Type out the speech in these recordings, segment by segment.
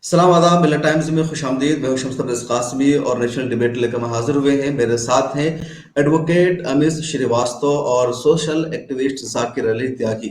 सलाम आदाब मिलत टाइम्स में खुशामदीद। मैं हूं शम्स तबरेज़ कासमी और नेशनल डिबेट लेकर हम हाजिर हुए हैं। मेरे साथ हैं एडवोकेट अमित श्रीवास्तव और सोशल एक्टिविस्ट जाकिर अली त्यागी।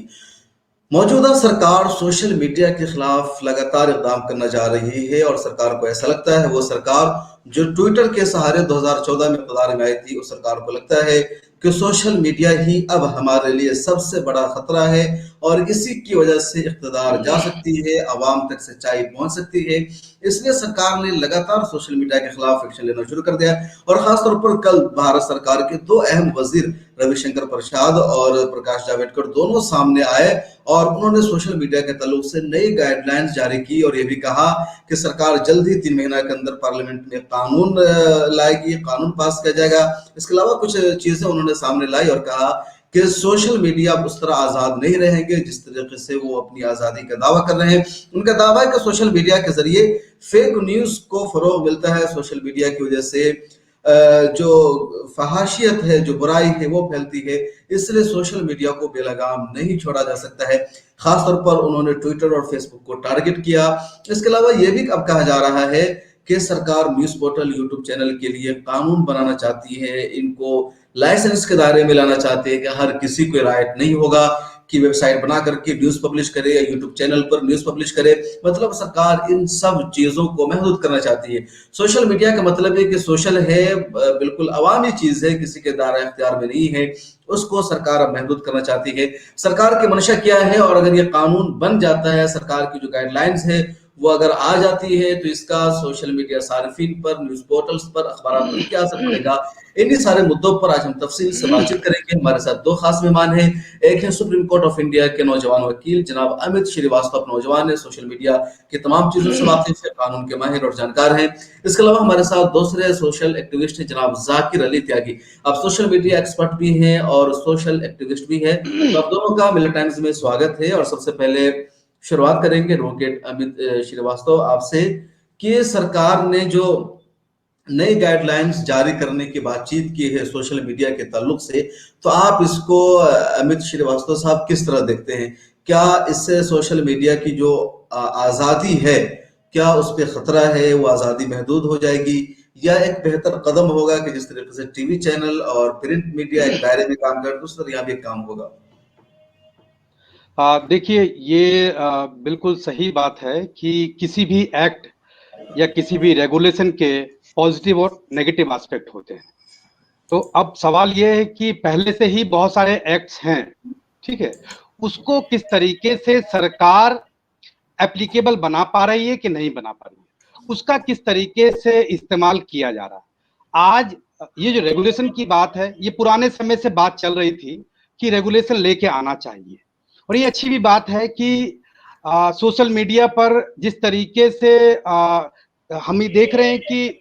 मौजूदा सरकार सोशल मीडिया के खिलाफ लगातार इकदाम करना जा रही है और सरकार को ऐसा लगता है वो सरकार जो ट्विटर के सहारे 2014 में इक़्तिदार में आई थी, उस सरकार को लगता है कि सोशल मीडिया ही अब हमारे लिए सबसे बड़ा खतरा है और इसी की वजह से इक़्तिदार जा सकती है, अवाम तक सच्चाई पहुंच सकती है। इसलिए सरकार ने लगातार सोशल मीडिया के खिलाफ एक्शन लेना शुरू कर दिया और खासतौर पर कल भारत सरकार के दो अहम वजीर रविशंकर प्रसाद और प्रकाश जावड़ेकर दोनों सामने आए और उन्होंने सोशल मीडिया के ताल्लुक से नई गाइडलाइंस जारी की और ये भी कहा कि सरकार जल्द ही 3 महीना के अंदर पार्लियामेंट में कानून लाएगी, कानून पास किया जाएगा। इसके अलावा कुछ चीजें उन्होंने सामने लाई और कहा कि सोशल मीडिया उस तरह आजाद नहीं रहेंगे जिस तरीके से वो अपनी आजादी का दावा कर रहे हैं। उनका दावा है कि सोशल मीडिया के जरिए फेक न्यूज को फरोग मिलता है। सोशल मीडिया की वजह से जो फहाशियत है, जो बुराई है वो फैलती है, इसलिए सोशल मीडिया को बेलगाम नहीं छोड़ा जा सकता है। खासतौर पर उन्होंने ट्विटर और फेसबुक को टारगेट किया। इसके अलावा यह भी अब कहा जा रहा है कि सरकार न्यूज पोर्टल, यूट्यूब चैनल के लिए कानून बनाना चाहती है, इनको लाइसेंस के दायरे में लाना चाहते हैं कि हर किसी को राइट नहीं होगा कि वेबसाइट बना करके न्यूज पब्लिश करे या यूट्यूब चैनल पर न्यूज पब्लिश करे। मतलब सरकार इन सब चीजों को महदूद करना चाहती है। सोशल मीडिया का मतलब है कि सोशल है, बिल्कुल अवामी चीज है, किसी के दायरा इख्तियार में नहीं है, उसको सरकार अब महदूद करना चाहती है। सरकार की मंशा क्या है और अगर ये कानून बन जाता है, सरकार की जो गाइडलाइंस है वो अगर आ जाती है तो इसका सोशल मीडिया सार्फिन पर, न्यूज पोर्टल्स पर, अखबार पर क्या असर पड़ेगा, इन्हीं सारे मुद्दों पर आज हम तफसील से बातचीत करेंगे। हमारे साथ दो खास मेहमान हैं। एक है सुप्रीम कोर्ट ऑफ इंडिया के नौजवान वकील जनाब अमित श्रीवास्तव। नौजवान है, सोशल मीडिया की तमाम चीजों से वाकिफ है, कानून के माहिर और जानकार हैं। इसके अलावा हमारे साथ दूसरे सोशल एक्टिविस्ट हैं जनाब जाकिर अली त्यागी। आप सोशल मीडिया एक्सपर्ट भी हैं और सोशल एक्टिविस्ट भी हैं। तो आप दोनों का मिलर टाइम्स में स्वागत है। और सबसे पहले शुरुआत करेंगे एडवोकेट अमित श्रीवास्तव आपसे कि सरकार ने जो नई गाइडलाइंस जारी करने की बातचीत की है सोशल मीडिया के ताल्लुक से, तो आप इसको अमित श्रीवास्तव साहब किस तरह देखते हैं? क्या इससे सोशल मीडिया की जो आजादी है, क्या उस पर खतरा है? वो आजादी महदूद हो जाएगी या एक बेहतर कदम होगा कि जिस तरीके से टीवी चैनल और प्रिंट मीडिया एक दायरे में काम करते उस तरह यहाँ भी काम होगा? देखिए, ये बिल्कुल सही बात है कि किसी भी एक्ट या किसी भी रेगुलेशन के पॉजिटिव और नेगेटिव एस्पेक्ट होते हैं। तो अब सवाल ये है कि पहले से ही बहुत सारे एक्ट्स हैं, ठीक है, उसको किस तरीके से सरकार एप्लीकेबल बना पा रही है कि नहीं बना पा रही है, उसका किस तरीके से इस्तेमाल किया जा रहा है। आज ये जो रेगुलेशन की बात है, ये पुराने समय से बात चल रही थी कि रेगुलेशन लेके आना चाहिए और ये अच्छी भी बात है कि सोशल मीडिया पर जिस तरीके से हम ये देख रहे हैं कि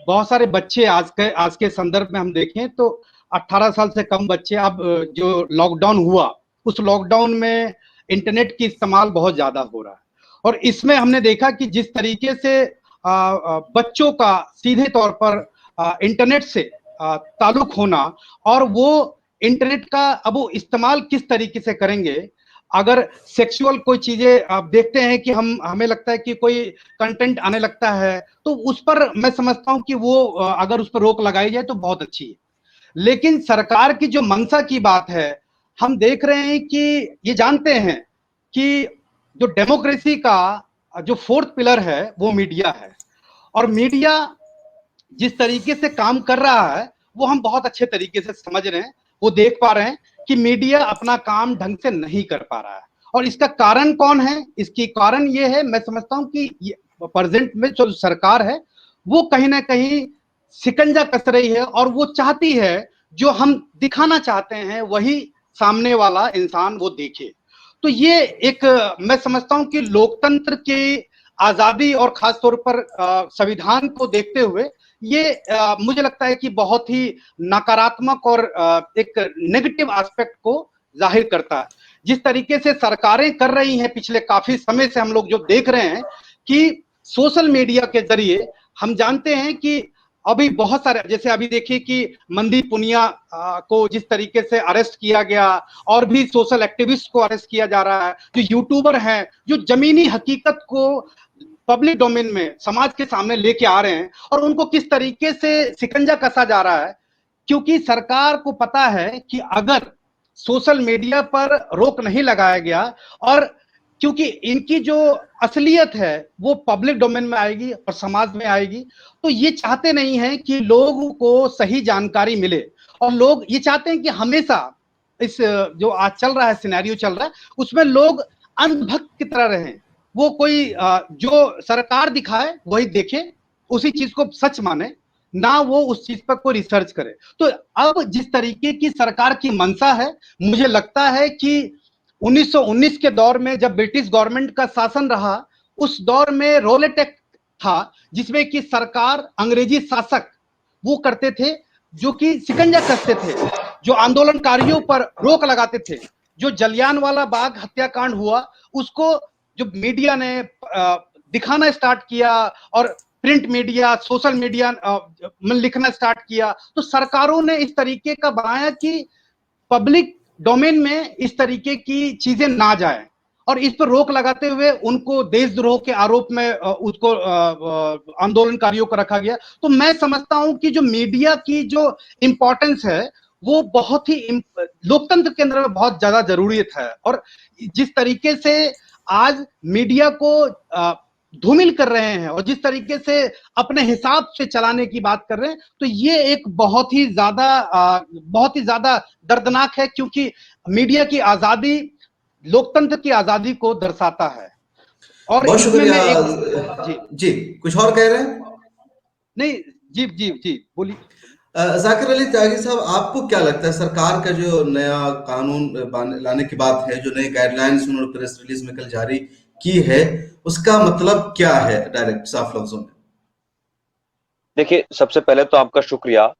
बहुत सारे बच्चे आज के संदर्भ में हम देखें तो 18 साल से कम बच्चे, अब जो लॉकडाउन हुआ उस लॉकडाउन में इंटरनेट की इस्तेमाल बहुत ज्यादा हो रहा है और इसमें हमने देखा कि जिस तरीके से बच्चों का सीधे तौर पर इंटरनेट से ताल्लुक होना और वो इंटरनेट का अब वो इस्तेमाल किस तरीके से करेंगे। अगर सेक्सुअल कोई चीजें आप देखते हैं कि हमें लगता है कि कोई कंटेंट आने लगता है तो उस पर मैं समझता हूं कि वो अगर उस पर रोक लगाई जाए तो बहुत अच्छी है। लेकिन सरकार की जो मंशा की बात है, हम देख रहे हैं कि ये जानते हैं कि जो डेमोक्रेसी का जो फोर्थ पिलर है वो मीडिया है और मीडिया जिस तरीके से काम कर रहा है वो हम बहुत अच्छे तरीके से समझ रहे हैं, वो देख पा रहे हैं कि मीडिया अपना काम ढंग से नहीं कर पा रहा है। और इसका कारण कौन है? इसकी कारण ये है, मैं समझता हूं कि प्रेजेंट में जो सरकार है वो कहीं ना कहीं शिकंजा कस रही है और वो चाहती है जो हम दिखाना चाहते हैं वही सामने वाला इंसान वो देखे। तो ये एक मैं समझता हूं कि लोकतंत्र की आजादी और खासतौर पर संविधान को देखते हुए ये मुझे लगता है कि बहुत ही नकारात्मक और एक नेगेटिव एस्पेक्ट को जाहिर करता है। जिस तरीके से सरकारें कर रही हैं पिछले काफी समय से हम लोग जो देख रहे हैं कि सोशल मीडिया के जरिए हम जानते हैं कि अभी बहुत सारे, जैसे अभी देखिए कि मनदीप पुनिया को जिस तरीके से अरेस्ट किया गया और भी सोशल एक्टिविस्ट को अरेस्ट किया जा रहा है, जो यूट्यूबर हैं जो जमीनी हकीकत को पब्लिक डोमेन में समाज के सामने लेके आ रहे हैं और उनको किस तरीके से शिकंजा कसा जा रहा है, क्योंकि सरकार को पता है कि अगर सोशल मीडिया पर रोक नहीं लगाया गया और क्योंकि इनकी जो असलियत है वो पब्लिक डोमेन में आएगी और समाज में आएगी, तो ये चाहते नहीं हैं कि लोगों को सही जानकारी मिले और लोग ये चाहते हैं कि हमेशा इस जो आज चल रहा है, सिनेरियो चल रहा है, उसमें लोग अंधभक्त की तरह रहें। वो कोई जो सरकार दिखाए वही देखे, उसी चीज को सच माने, ना वो उस चीज पर कोई रिसर्च करे। तो अब जिस तरीके की सरकार की मंशा है, मुझे लगता है कि 1919 के दौर में जब ब्रिटिश गवर्नमेंट का शासन रहा, उस दौर में रोलेट एक्ट था जिसमें कि सरकार, अंग्रेजी शासक वो करते थे जो कि शिकंजा कसते थे, जो आंदोलनकारियों पर रोक लगाते थे। जो जलियांवाला बाग हत्याकांड हुआ उसको जो मीडिया ने दिखाना स्टार्ट किया और प्रिंट मीडिया, सोशल मीडिया में लिखना स्टार्ट किया, तो सरकारों ने इस तरीके का बनाया कि पब्लिक डोमेन में इस तरीके की चीजें ना जाए और इस पर रोक लगाते हुए उनको देशद्रोह के आरोप में उसको आंदोलनकारियों को रखा गया। तो मैं समझता हूं कि जो मीडिया की जो इंपॉर्टेंस है वो बहुत ही लोकतंत्र के अंदर में बहुत ज्यादा जरूरियत है और जिस तरीके से आज मीडिया को धूमिल कर रहे हैं और जिस तरीके से अपने हिसाब से चलाने की बात कर रहे हैं, तो ये एक बहुत ही ज्यादा दर्दनाक है, क्योंकि मीडिया की आजादी लोकतंत्र की आजादी को दर्शाता है। और बहुत इसमें शुक्रिया। मैं एक जी जी, कुछ और कह रहे हैं? नहीं जी जी जी बोलिए। जाकिर अली त्यागी साहब, आपको क्या लगता है सरकार का जो नया कानून लाने की बात है, जो नई गाइडलाइंस उन्होंने प्रेस रिलीज में कल जारी की है, उसका मतलब क्या है डायरेक्ट साफ लफ्जों में? देखिए, सबसे पहले तो आपका शुक्रिया।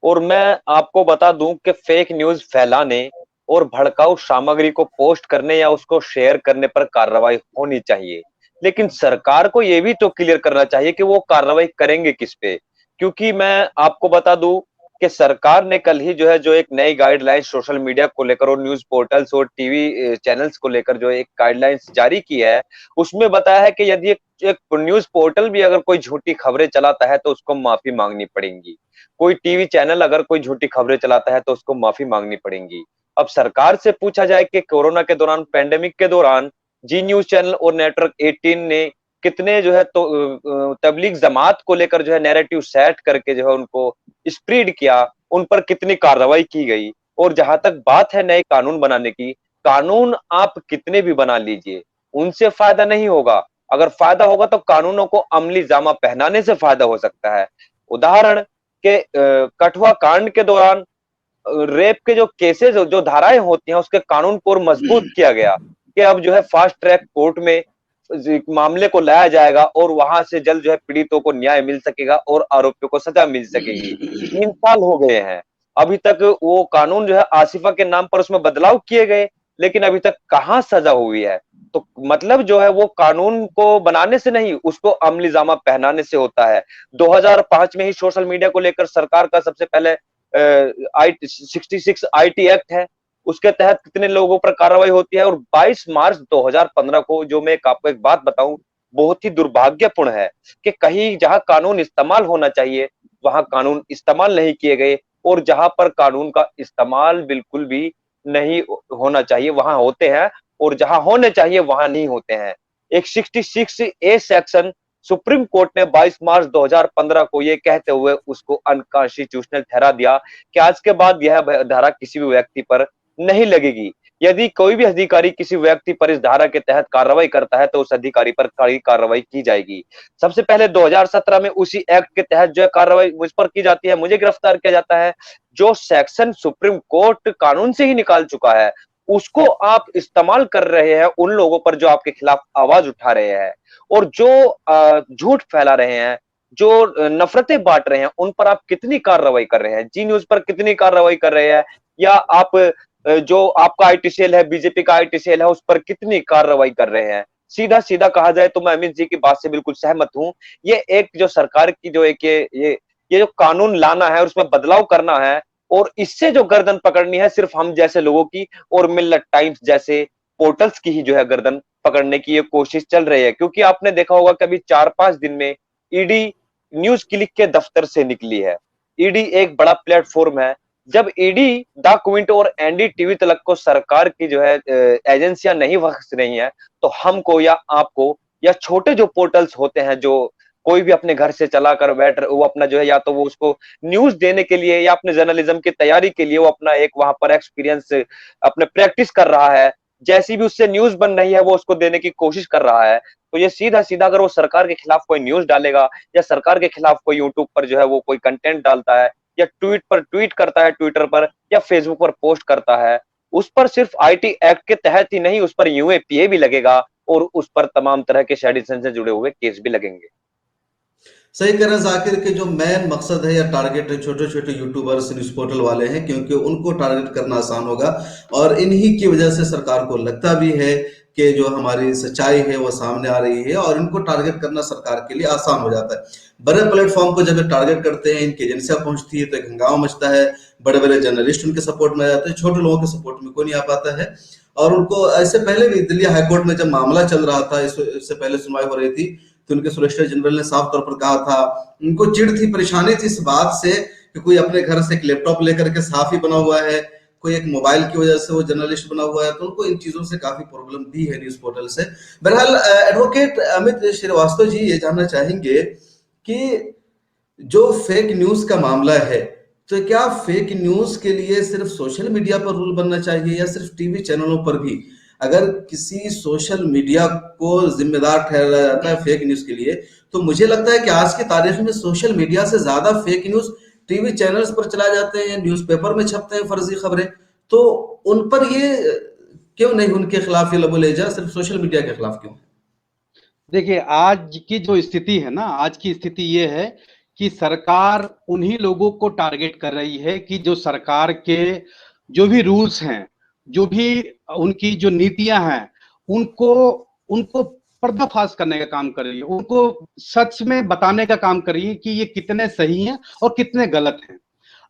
और मैं आपको बता दूं कि फेक न्यूज फैलाने और भड़काऊ सामग्री को पोस्ट करने या उसको शेयर करने पर कार्रवाई होनी चाहिए, लेकिन सरकार को यह भी तो क्लियर करना चाहिए कि वो कार्रवाई करेंगे किस पे। क्योंकि मैं आपको बता दूं कि सरकार ने कल ही जो है जो एक नई गाइडलाइंस सोशल मीडिया को लेकर और न्यूज पोर्टल्स और टीवी चैनल्स को लेकर जो एक गाइडलाइंस जारी की है, उसमें बताया है कि यदि एक न्यूज पोर्टल भी अगर कोई झूठी खबरें चलाता है तो उसको माफी मांगनी पड़ेगी। कोई टीवी चैनल अगर कोई झूठी खबरें चलाता है तो उसको माफी मांगनी पड़ेगी। अब सरकार से पूछा जाए कि कोरोना के दौरान, पैंडेमिक के दौरान जी न्यूज चैनल और नेटवर्क 18 ने कितने जो है तो तबलीग जमात को लेकर जो है नैरेटिव सेट करके जो है उनको स्प्रेड किया, उन पर कितनी कार्रवाई की गई। और जहां तक बात है नए कानून बनाने की, कानून आप कितने भी बना लीजिए, उनसे फायदा नहीं होगा। अगर फायदा होगा तो कानूनों को अमली जामा पहनाने से फायदा हो सकता है। उदाहरण के कठुआ कांड के दौरान रेप के जो केसेस, जो धाराएं होती हैं, उसके कानून को और मजबूत किया गया कि अब जो है फास्ट ट्रैक कोर्ट में मामले को लाया जाएगा और वहां से जल्द जो है पीड़ितों को न्याय मिल सकेगा और आरोपियों को सजा मिल सकेगी। 3 साल हो गए हैं, अभी तक वो कानून जो है आसिफा के नाम पर उसमें बदलाव किए गए, लेकिन अभी तक कहां सजा हुई है। तो मतलब जो है वो कानून को बनाने से नहीं, उसको अमली जामा पहनाने से होता है। 2005 में ही सोशल मीडिया को लेकर सरकार का सबसे पहले 66 आईटी एक्ट है, उसके तहत कितने लोगों पर कार्रवाई होती है। और 22 मार्च 2015 को, जो मैं आपको एक बात बताऊं, बहुत ही दुर्भाग्यपूर्ण है कि कहीं जहां कानून इस्तेमाल होना चाहिए वहां कानून इस्तेमाल नहीं किए गए, और जहां पर कानून का इस्तेमाल बिल्कुल भी नहीं होना चाहिए वहां होते हैं, और जहां होने चाहिए वहां नहीं होते हैं। एक 66A सेक्शन सुप्रीम कोर्ट ने 22 मार्च 2015 को ये कहते हुए उसको अनकॉन्स्टिट्यूशनल ठहरा दिया कि आज के बाद यह धारा किसी भी व्यक्ति पर नहीं लगेगी। यदि कोई भी अधिकारी किसी व्यक्ति पर इस धारा के तहत कार्रवाई करता है तो उस अधिकारी पर कड़ी कार्रवाई की जाएगी। सबसे पहले 2017 में उसी एक्ट के तहत जो है कार्रवाई मुझ पर की जाती है, मुझे गिरफ्तार किया जाता है। जो सेक्शन सुप्रीम कोर्ट कानून से ही निकाल चुका है, उसको आप इस्तेमाल कर रहे हैं उन लोगों पर जो आपके खिलाफ आवाज उठा रहे हैं, और जो झूठ फैला रहे हैं, जो नफरतें बांट रहे हैं, उन पर आप कितनी कार्रवाई कर रहे हैं? जी न्यूज पर कितनी कार्रवाई कर रहे हैं? या आप जो आपका आईटी सेल है, बीजेपी का आईटी सेल है, उस पर कितनी कार्रवाई कर रहे हैं? सीधा सीधा कहा जाए तो मैं अमित जी की बात से बिल्कुल सहमत हूं। ये एक जो सरकार की जो एक ये जो कानून लाना है और उसमें बदलाव करना है, और इससे जो गर्दन पकड़नी है सिर्फ हम जैसे लोगों की और मिल्लत टाइम्स जैसे पोर्टल्स की ही जो है गर्दन पकड़ने की ये कोशिश चल रही है। क्योंकि आपने देखा होगा कि अभी 4-5 दिन में ईडी न्यूज क्लिक के दफ्तर से निकली है। ईडी एक बड़ा प्लेटफॉर्म है। जब ईडी, डॉक्यूमेंट और एनडीटीवी तलक को सरकार की जो है एजेंसियां नहीं बख्श रही हैं, तो हमको या आपको या छोटे जो पोर्टल्स होते हैं, जो कोई भी अपने घर से चला कर बैठ वो अपना जो है, या तो वो उसको न्यूज देने के लिए या अपने जर्नलिज्म की तैयारी के लिए वो अपना एक वहां पर एक्सपीरियंस अपने प्रैक्टिस कर रहा है, जैसी भी उससे न्यूज बन रही है वो उसको देने की कोशिश कर रहा है। तो ये सीधा सीधा अगर वो सरकार के खिलाफ कोई न्यूज डालेगा या सरकार के खिलाफ कोई यूट्यूब पर जो है वो कोई कंटेंट डालता है या ट्वीट पर ट्वीट करता है, ट्विटर पर या फेसबुक पर पोस्ट करता है, उस पर सिर्फ आईटी एक्ट के तहत ही नहीं, उस पर यूएपीए भी लगेगा और उस पर तमाम तरह के सेडिशन से जुड़े हुए केस भी लगेंगे। सही कह रहे हैं जाकिर के जो मेन मकसद है या टारगेट है छोटे छोटे यूट्यूबर्स न्यूज पोर्टल वाले हैं, क्योंकि उनको टारगेट करना आसान होगा और इन्हीं की वजह से सरकार को लगता भी है कि जो हमारी सच्चाई है वो सामने आ रही है और इनको टारगेट करना सरकार के लिए आसान हो जाता है। बड़े प्लेटफॉर्म को जब ये टारगेट करते हैं, इनकी एजेंसियां पहुंचती है तो एक हंगामा मचता है, बड़े बड़े जर्नलिस्ट उनके सपोर्ट में आ जाते हैं, छोटे लोगों के सपोर्ट में कोई नहीं आ पाता है। और उनको ऐसे पहले भी दिल्ली हाईकोर्ट में जब मामला चल रहा था, इससे पहले सुनवाई हो रही थी, तो उनके सोलिसिटर जनरल ने साफ तौर पर कहा था, उनको चिढ़ थी, परेशानी थी इस बात से कि कोई अपने घर से एक लैपटॉप लेकर के सहाफी बना हुआ है, कोई एक मोबाइल की वजह से वो जर्नलिस्ट बना हुआ है, तो उनको इन चीजों से काफी प्रॉब्लम भी है न्यूज पोर्टल से। बहरहाल एडवोकेट अमित श्रीवास्तव जी ये जानना चाहेंगे कि जो फेक न्यूज का मामला है, तो क्या फेक न्यूज के लिए सिर्फ सोशल मीडिया पर रूल बनना चाहिए या सिर्फ टीवी चैनलों पर भी? अगर किसी सोशल मीडिया को जिम्मेदार ठहराया जाता है फेक न्यूज के लिए, तो मुझे लगता है कि आज की तारीख में सोशल मीडिया से ज्यादा फेक न्यूज टीवी चैनल्स पर चला जाते हैं, न्यूज़पेपर में छपते हैं फर्जी खबरें, तो उन पर ये क्यों नहीं, उनके खिलाफ ये लबोलेजा सिर्फ सोशल मीडिया के खिलाफ क्यों? देखिए, आज की जो स्थिति है ना, आज की स्थिति ये है कि सरकार उन्हीं लोगों को टारगेट कर रही है कि जो सरकार के जो भी रूल्स हैं, जो भी उनकी जो नीतियां हैं, उनको उनको पर्दाफाश करने का काम कर रही है, उनको सच में बताने का काम कर रही है कि ये कितने सही हैं और कितने गलत हैं।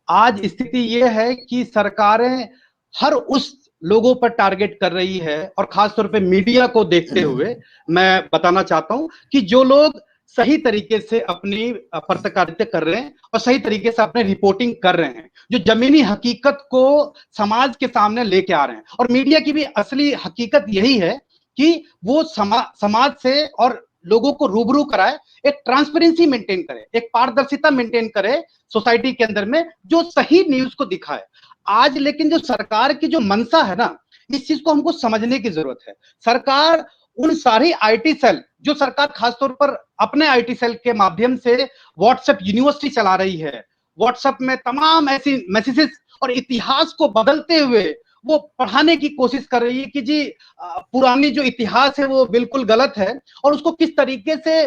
आज स्थिति ये है कि सरकारें हर उस लोगों पर टारगेट कर रही है और खासतौर पे मीडिया को देखते हुए मैं बताना चाहता हूं कि जो लोग सही तरीके से अपनी पत्रकारिता कर रहे हैं और सही तरीके से अपने रिपोर्टिंग कर रहे हैं, जो जमीनी हकीकत को समाज के सामने लेके आ रहे हैं। और मीडिया की भी असली हकीकत यही है कि वो समाज से और लोगों को रूबरू कराए, एक ट्रांसपेरेंसी मेंटेन करे, एक पारदर्शिता मेंटेन करे सोसाइटी के अंदर में, जो सही न्यूज को दिखाए। आज लेकिन जो सरकार की जो मंशा है ना, इस चीज को हमको समझने की जरूरत है। सरकार उन सारी आईटी सेल, जो सरकार खासतौर पर अपने आईटी सेल के माध्यम से व्हाट्सएप यूनिवर्सिटी चला रही है, व्हाट्सएप में तमाम ऐसी मैसेजेस और इतिहास को बदलते हुए वो पढ़ाने की कोशिश कर रही है कि जी पुरानी जो इतिहास है वो बिल्कुल गलत है, और उसको किस तरीके से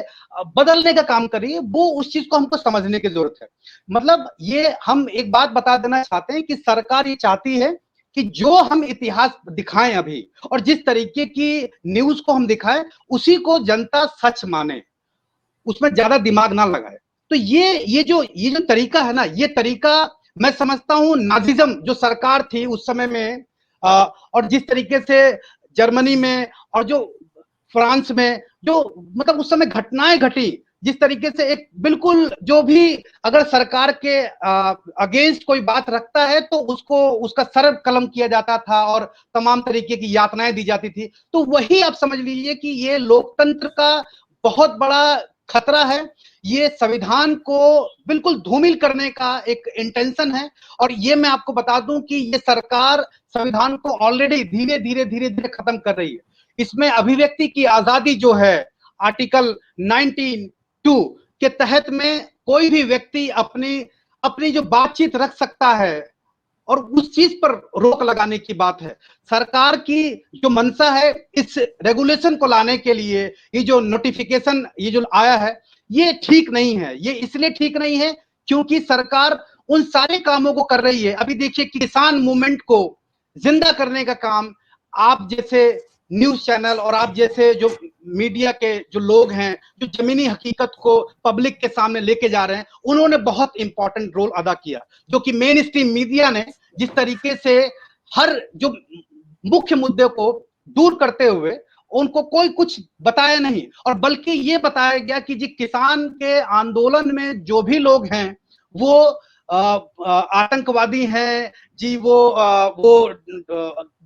बदलने का काम कर रही है, वो उस चीज को हमको समझने की जरूरत है। मतलब ये हम एक बात बता देना चाहते हैं कि सरकार ये चाहती है कि जो हम इतिहास दिखाएं अभी और जिस तरीके की न्यूज को हम दिखाएं, उसी को जनता सच माने, उसमें ज्यादा दिमाग ना लगाए। तो ये जो तरीका है ना, ये तरीका मैं समझता हूं नाजिज्म जो सरकार थी उस समय में, और जिस तरीके से जर्मनी में और जो फ्रांस में जो मतलब उस समय घटनाएं घटी, जिस तरीके से एक बिल्कुल जो भी अगर सरकार के अगेंस्ट कोई बात रखता है तो उसको उसका सर कलम किया जाता था और तमाम तरीके की यातनाएं दी जाती थी। तो वही आप समझ लीजिए कि ये लोकतंत्र का बहुत बड़ा खतरा है, ये संविधान को बिल्कुल धूमिल करने का एक इंटेंशन है। और ये मैं आपको बता दूं कि ये सरकार संविधान को ऑलरेडी धीरे धीरे खत्म कर रही है। इसमें अभिव्यक्ति की आजादी जो है आर्टिकल 19(2) के तहत में कोई भी व्यक्ति अपनी जो बातचीत रख सकता है, और उस चीज पर रोक लगाने की बात है। सरकार की जो मंशा है इस रेगुलेशन को लाने के लिए, ये जो नोटिफिकेशन ये जो आया है, ये ठीक नहीं है। ये इसलिए ठीक नहीं है क्योंकि सरकार उन सारे कामों को कर रही है। अभी देखिए, किसान मूवमेंट को जिंदा करने का काम आप जैसे न्यूज चैनल और आप जैसे जो मीडिया के जो लोग हैं, जो जमीनी हकीकत को पब्लिक के सामने लेके जा रहे हैं, उन्होंने बहुत इंपॉर्टेंट रोल अदा किया। जो कि मेन स्ट्रीम मीडिया ने जिस तरीके से हर जो मुख्य मुद्दे को दूर करते हुए उनको कोई कुछ बताया नहीं, और बल्कि ये बताया गया कि जी किसान के आंदोलन में जो भी लोग हैं वो आतंकवादी हैं जी, वो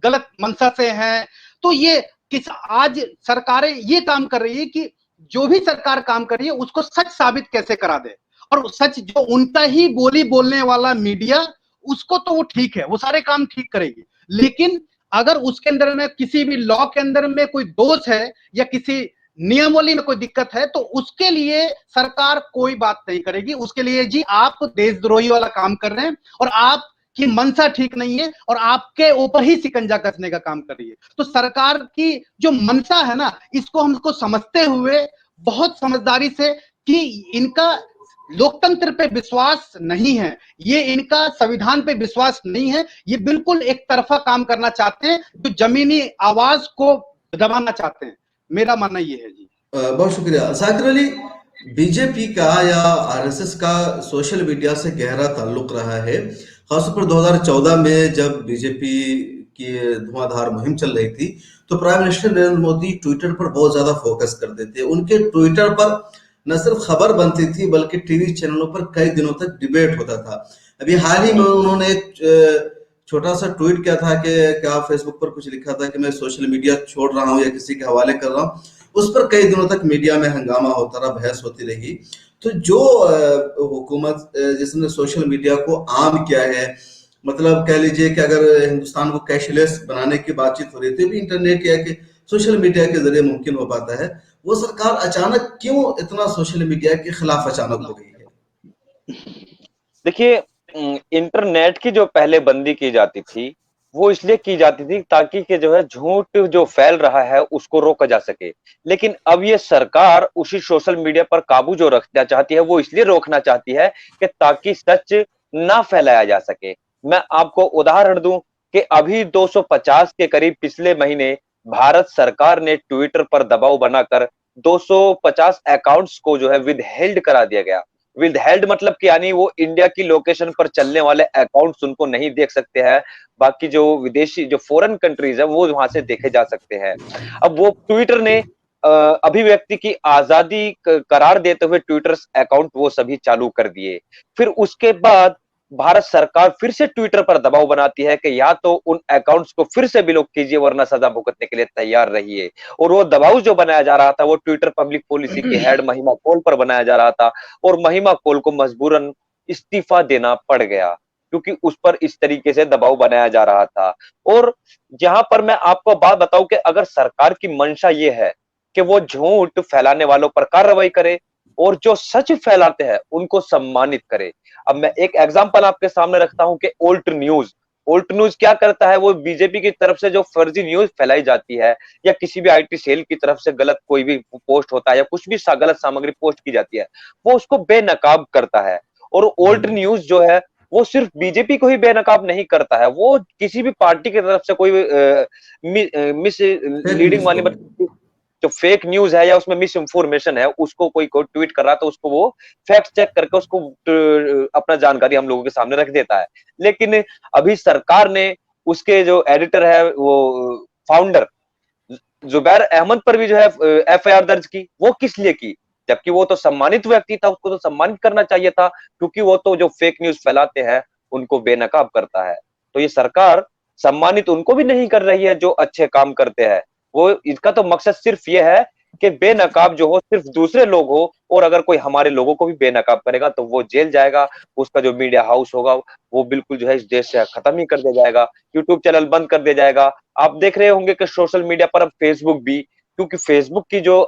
गलत मंशा से हैं। तो ये किस आज सरकारें ये काम कर रही है कि जो भी सरकार काम कर रही है उसको सच साबित कैसे करा दे, और सच जो उनका ही बोली बोलने वाला मीडिया, उसको तो वो ठीक है, वो सारे काम ठीक करेगी, लेकिन अगर उसके अंदर में किसी भी लॉ के अंदर में कोई दोष है या किसी नियमावली में कोई दिक्कत है तो उसके लिए सरकार कोई बात नहीं करेगी। उसके लिए जी आप देशद्रोही वाला काम कर रहे हैं और आपकी मंशा ठीक नहीं है और आपके ऊपर ही शिकंजा कसने का काम कर रही है। तो सरकार की जो मंशा है ना, इसको हमको समझते हुए बहुत समझदारी से कि इनका लोकतंत्र पे विश्वास नहीं है, ये इनका संविधान पे विश्वास नहीं है, ये बिल्कुल एक तरफा काम करना चाहते हैं, जो जमीनी आवाज को दबाना चाहते हैं। मेरा मानना ये है जी। बहुत शुक्रिया साकिर अली। बीजेपी का या आरएसएस का सोशल मीडिया से गहरा ताल्लुक रहा है। खासतौर पर 2014 में जब बीजेपी की धुआंधार मुहिम चल रही थी तो prime minister Narendra Modi Twitter पर बहुत ज्यादा फोकस करते थे। उनके ट्विटर पर न सिर्फ खबर बनती थी बल्कि टीवी चैनलों पर कई दिनों तक डिबेट होता था। अभी हाल ही में उन्होंने छोटा सा ट्वीट किया था कि क्या फेसबुक पर कुछ लिखा था कि मैं सोशल मीडिया छोड़ रहा हूँ या किसी के हवाले कर रहा हूँ। उस पर कई दिनों तक मीडिया में हंगामा होता रहा, बहस होती रही। तो जो हुकूमत जिसने सोशल मीडिया को आम किया है, मतलब कह लीजिए कि अगर हिंदुस्तान को कैशलेस बनाने की बातचीत हो रही थी, भी इंटरनेट या कि सोशल मीडिया के जरिए मुमकिन हो पाता है, वो सरकार अचानक क्यों इतना सोशल मीडिया के खिलाफ अचानक हो गई है? देखिए, इंटरनेट की जो पहले बंदी की जाती थी वो इसलिए की जाती थी ताकि कि जो है झूठ जो फैल रहा है उसको रोका जा सके। लेकिन अब ये सरकार उसी सोशल मीडिया पर काबू जो रखना चाहती है वो इसलिए रोकना चाहती है कि ताकि सच ना फैलाया जा सके। मैं आपको उदाहरण दूं कि अभी 250 के करीब पिछले महीने भारत सरकार ने ट्विटर पर दबाव बनाकर 250 अकाउंट्स को जो है विदहेल्ड करा दिया गया। विदहेल्ड मतलब कि यानी वो इंडिया की लोकेशन पर चलने वाले अकाउंट्स उनको नहीं देख सकते हैं, बाकी जो विदेशी जो फॉरेन कंट्रीज है वो वहां से देखे जा सकते हैं। अब वो ट्विटर ने अभिव्यक्ति की आजादी करार देते हुए ट्विटर अकाउंट वो सभी चालू कर दिए। फिर उसके बाद भारत सरकार फिर से ट्विटर पर दबाव बनाती है कि या तो उन अकाउंट्स को फिर से ब्लॉक कीजिए वरना सजा भुगतने के लिए तैयार रहिए। और वो दबाव जो बनाया जा रहा था वो ट्विटर पब्लिक पॉलिसी के हेड महिमा कोल पर बनाया जा रहा था, और महिमा कोल को मजबूरन इस्तीफा देना पड़ गया क्योंकि उस पर इस तरीके से दबाव बनाया जा रहा था। और जहां पर मैं आपको बात बताऊं कि अगर सरकार की मंशा ये है कि वो झूठ फैलाने वालों पर कार्रवाई करे और जो सच फैलाते हैं उनको सम्मानित करे। अब मैं एक एग्जांपल आपके सामने रखता हूं कि ओल्ट न्यूज क्या करता है, वो बीजेपी की तरफ से जो फर्जी न्यूज फैलाई जाती है या किसी भी आईटी सेल की तरफ से गलत कोई भी पोस्ट होता है या कुछ भी गलत सामग्री पोस्ट की जाती है वो उसको बेनकाब करता है। और ओल्ट न्यूज जो है वो सिर्फ बीजेपी को ही बेनकाब नहीं करता है, वो किसी भी पार्टी की तरफ से कोई मिस लीडिंग वाली जो फेक न्यूज है या उसमें मिस इंफॉर्मेशन है उसको कोई ट्वीट कर रहा है तो उसको वो फैक्ट चेक करके उसको अपना जानकारी हम लोगों के सामने रख देता है। लेकिन अभी सरकार ने उसके जो एडिटर है वो फाउंडर जुबैर अहमद पर भी जो है एफआईआर दर्ज की। वो किस लिए की, जबकि वो तो सम्मानित व्यक्ति था, उसको तो सम्मानित करना चाहिए था क्योंकि वो तो जो फेक न्यूज फैलाते हैं उनको बेनकाब करता है। तो ये सरकार सम्मानित उनको भी नहीं कर रही है जो अच्छे काम करते हैं। वो इसका तो मकसद सिर्फ ये है कि बेनकाब जो हो सिर्फ दूसरे लोग हो, और अगर कोई हमारे लोगों को भी बेनकाब करेगा तो वो जेल जाएगा, उसका जो मीडिया हाउस होगा वो बिल्कुल जो है इस देश से खत्म ही कर दिया जाएगा, यूट्यूब चैनल बंद कर दिया जाएगा। आप देख रहे होंगे कि सोशल मीडिया पर अब फेसबुक भी, क्योंकि फेसबुक की जो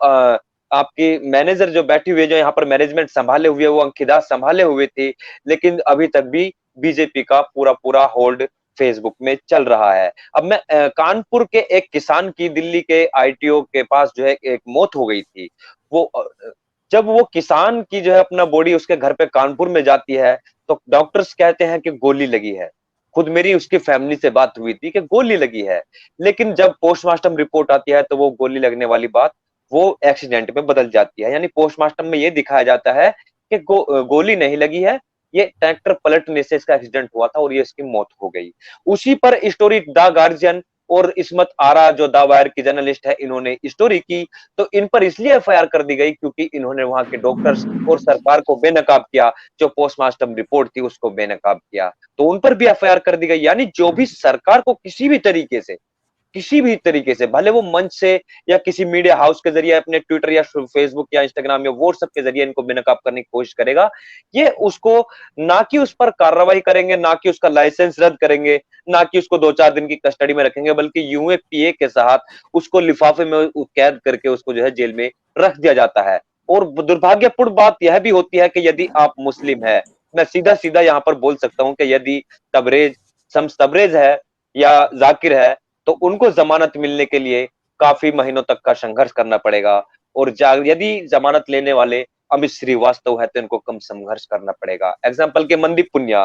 आपकी मैनेजर जो बैठी हुई है जो यहाँ पर मैनेजमेंट संभाले हुए वो अंकिता संभाले हुए थे, लेकिन अभी तक भी बीजेपी का पूरा पूरा होल्ड फेसबुक में चल रहा है। अब मैं कानपुर के एक किसान की दिल्ली के आईटीओ के पास जो है एक मौत हो गई थी। वो जब वो किसान की जो है अपना बॉडी उसके घर पे कानपुर में जाती है तो डॉक्टर्स कहते हैं कि गोली लगी है। खुद मेरी उसकी फैमिली से बात हुई थी कि गोली लगी है, लेकिन जब पोस्टमार्टम रिपोर्ट आती है तो वो गोली लगने वाली बात वो एक्सीडेंट में बदल जाती है। यानी पोस्टमार्टम में ये दिखाया जाता है कि गोली नहीं लगी है, ये ट्रैक्टर पलटने से इसका एक्सीडेंट हुआ था और ये इसकी मौत हो गई। उसी पर स्टोरी द गार्जियन और इस्मत आरा जो द वायर की जर्नलिस्ट है, इन्होंने स्टोरी की, तो इन पर इसलिए एफआईआर कर दी गई क्योंकि इन्होंने वहां के डॉक्टर्स और सरकार को बेनकाब किया, जो पोस्टमार्टम रिपोर्ट थी उसको बेनकाब किया, तो उन पर भी एफआईआर कर दी गई। यानी जो भी सरकार को किसी भी तरीके से भले वो मंच से या किसी मीडिया हाउस के जरिए अपने ट्विटर या फेसबुक या इंस्टाग्राम या व्हाट्सएप के जरिए इनको बेनकाब करने की कोशिश करेगा, ये उसको ना कि उस पर कार्रवाई करेंगे, ना कि उसका लाइसेंस रद्द करेंगे, ना कि उसको 2-4 दिन की कस्टडी में रखेंगे, बल्कि यूं एक पीए के साथ उसको लिफाफे में कैद करके उसको जो है जेल में रख दिया जाता है। और दुर्भाग्यपूर्ण बात यह भी होती है कि यदि आप मुस्लिम है, मैं सीधा सीधा यहां पर बोल सकता हूं कि यदि तबरेज शम्स तबरेज है या जाकिर है, तो उनको जमानत मिलने के लिए काफी महीनों तक का संघर्ष करना पड़ेगा। और यदि जमानत लेने वाले अमित श्रीवास्तव है तो इनको कम संघर्ष करना पड़ेगा। एग्जाम्पल के मनदीप पुनिया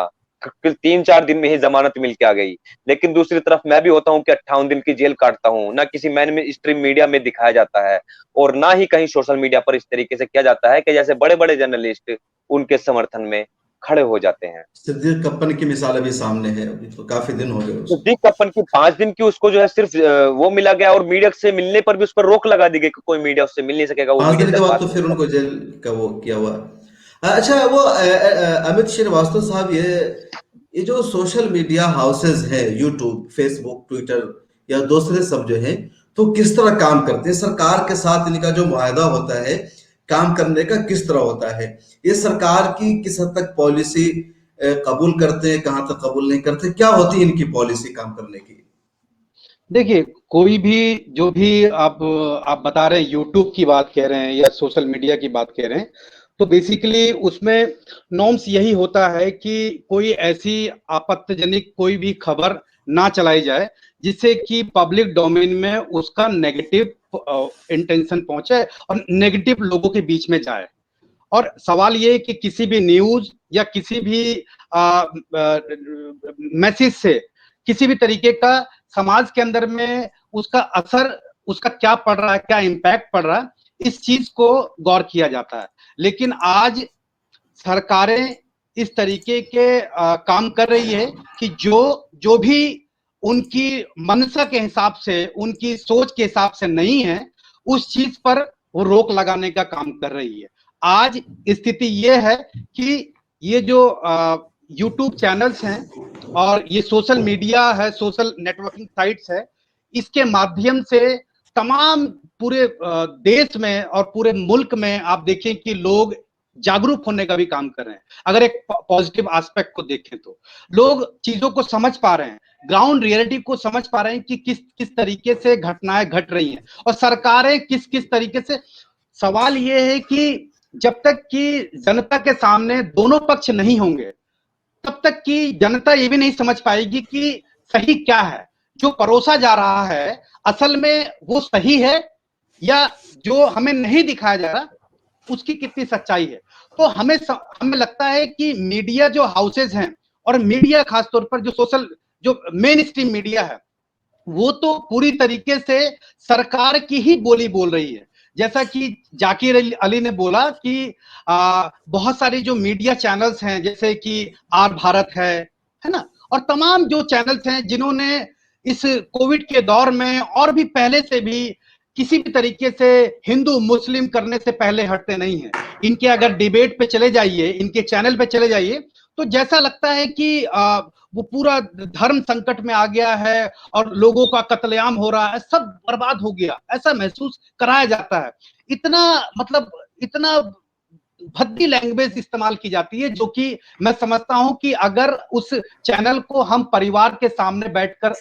3-4 दिन में ही जमानत मिल के आ गई, लेकिन दूसरी तरफ मैं भी होता हूं कि 58 दिन की जेल काटता हूं, ना किसी मैन में स्ट्रीम मीडिया में दिखाया जाता है और ना ही कहीं सोशल मीडिया पर इस तरीके से किया जाता है कि जैसे बड़े बड़े जर्नलिस्ट उनके समर्थन में खड़े हो जाते हैं। सिद्दीक कप्पन की मिसाल अभी सामने है, अभी तो काफी दिन हो गए उसको। सिद्दीक कप्पन की 5 दिन की उसको जो है सिर्फ वो मिला गया और मीडिया से मिलने पर भी उस पर रोक लगा दी गई कि कोई मीडिया उससे मिल नहीं सकेगा, वो 5 मीडिया दिन से के बाद बात तो नहीं फिर कर उनको जेल का वो किया हुआ। अच्छा, वो अमित श्रीवास्तव साहब, ये जो सोशल मीडिया हाउसेज हैं, यूट्यूब, फेसबुक, ट्विटर या दूसरे सब जो हैं, तो किस तरह काम करते हैं? सरकार के साथ इनका जो मुआहदा होता है काम करने का, किस तरह होता है? ये सरकार की किस हद तक पॉलिसी कबूल करते हैं, कहां तक कबूल नहीं करते? क्या होती है इनकी पॉलिसी काम करने की? देखिए, कोई भी जो भी आप बता रहे हैं, यूट्यूब की बात कह रहे हैं या सोशल मीडिया की बात कह रहे हैं, तो बेसिकली उसमें नॉर्म्स यही होता है कि कोई ऐसी आपत्तिजनक कोई भी खबर ना चलाई जाए जिससे कि पब्लिक डोमेन में उसका नेगेटिव इंटेंशन पहुंचे और नेगेटिव लोगों के बीच में जाए। और सवाल ये है कि किसी भी न्यूज या किसी भी मैसेज से किसी भी तरीके का समाज के अंदर में उसका असर, उसका क्या पड़ रहा है, क्या इम्पैक्ट पड़ रहा है, इस चीज को गौर किया जाता है। लेकिन आज सरकारें इस तरीके के काम कर रही है कि जो जो भी उनकी मंशा के हिसाब से, उनकी सोच के हिसाब से नहीं है, उस चीज पर वो रोक लगाने का काम कर रही है। आज स्थिति ये है कि ये जो यूट्यूब चैनल्स हैं और ये सोशल मीडिया है, सोशल नेटवर्किंग साइट्स है, इसके माध्यम से तमाम पूरे देश में और पूरे मुल्क में आप देखें कि लोग जागरूक होने का भी काम कर रहे हैं। अगर एक पॉजिटिव एस्पेक्ट को देखें तो लोग चीजों को समझ पा रहे हैं, ग्राउंड रियलिटी को समझ पा रहे हैं कि किस किस तरीके से घटनाएं घट रही हैं और सरकारें किस किस तरीके से। सवाल ये है कि जब तक कि जनता के सामने दोनों पक्ष नहीं होंगे, तब तक कि जनता ये भी नहीं समझ पाएगी कि सही क्या है, जो परोसा जा रहा है असल में वो सही है या जो हमें नहीं दिखाया जा रहा उसकी कितनी सच्चाई है। तो हमें लगता है कि मीडिया जो हाउसेज हैं और मीडिया खासतौर पर जो मेन स्ट्रीम मीडिया है, वो तो पूरी तरीके से सरकार की ही बोली बोल रही है। जैसा कि जाकिर अली ने बोला कि बहुत सारी जो मीडिया चैनल्स हैं जैसे कि आर भारत है ना, और तमाम जो चैनल्स हैं जिन्होंने इस कोविड के दौर में और भी पहले से भी किसी भी तरीके से हिंदू मुस्लिम करने से पहले हटते नहीं हैं। इनके अगर डिबेट पे चले जाइए, इनके चैनल पे चले जाइए, तो जैसा लगता है कि वो पूरा धर्म संकट में आ गया है और लोगों का कत्लेआम हो रहा है, सब बर्बाद हो गया, ऐसा महसूस कराया जाता है। इतना मतलब इतना भद्दी लैंग्वेज इस्तेमाल की जाती है, जो कि मैं समझता हूं कि अगर उस चैनल को हम परिवार के सामने बैठकर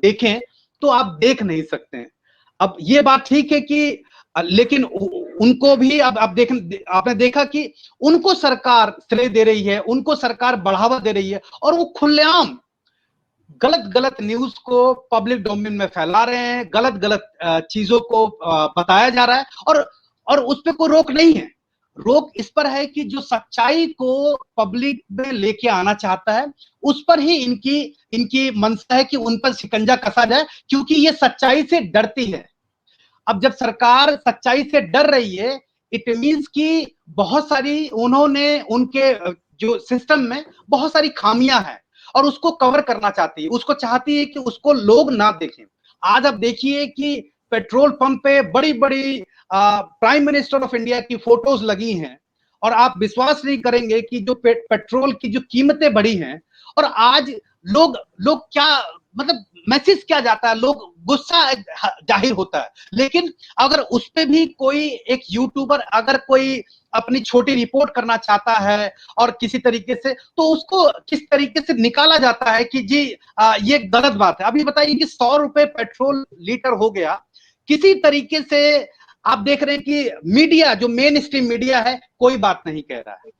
देखें तो आप देख नहीं सकते हैं। अब ये बात ठीक है कि लेकिन उनको भी अब आप आपने देखा कि उनको सरकार श्रेय दे रही है, उनको सरकार बढ़ावा दे रही है और वो खुलेआम गलत गलत न्यूज को पब्लिक डोमेन में फैला रहे हैं, गलत गलत चीजों को बताया जा रहा है और उस पर कोई रोक नहीं है। रोक इस पर है कि जो सच्चाई को पब्लिक में लेके आना चाहता है, उस पर ही इनकी मंशा है कि उन पर शिकंजा कसा जाए, क्योंकि ये सच्चाई से डरती है। अब जब सरकार सच्चाई से डर रही है, इट मीन्स कि बहुत सारी उन्होंने उनके जो सिस्टम में बहुत सारी खामियां हैं और उसको कवर करना चाहती है, उसको चाहती है कि उसको लोग ना देखें। आज आप देखिए कि पेट्रोल पंप पे बड़ी बड़ी प्राइम मिनिस्टर ऑफ इंडिया की फोटोज लगी हैं, और आप विश्वास नहीं करेंगे कि जो पेट्रोल की जो कीमतें बढ़ी हैं, और आज लोग लोग क्या मतलब मैसेज क्या जाता है, लोग गुस्सा जाहिर होता है। लेकिन अगर उस पे भी कोई एक यूट्यूबर अगर कोई अपनी छोटी रिपोर्ट करना चाहता है और किसी तरीके से, तो उसको किस तरीके से निकाला जाता है कि जी ये गलत बात है। अभी बताइए कि 100 रुपए पेट्रोल लीटर हो गया, किसी तरीके से आप देख रहे हैं कि मीडिया, जो मेन स्ट्रीम मीडिया है, कोई बात नहीं कह रहा है।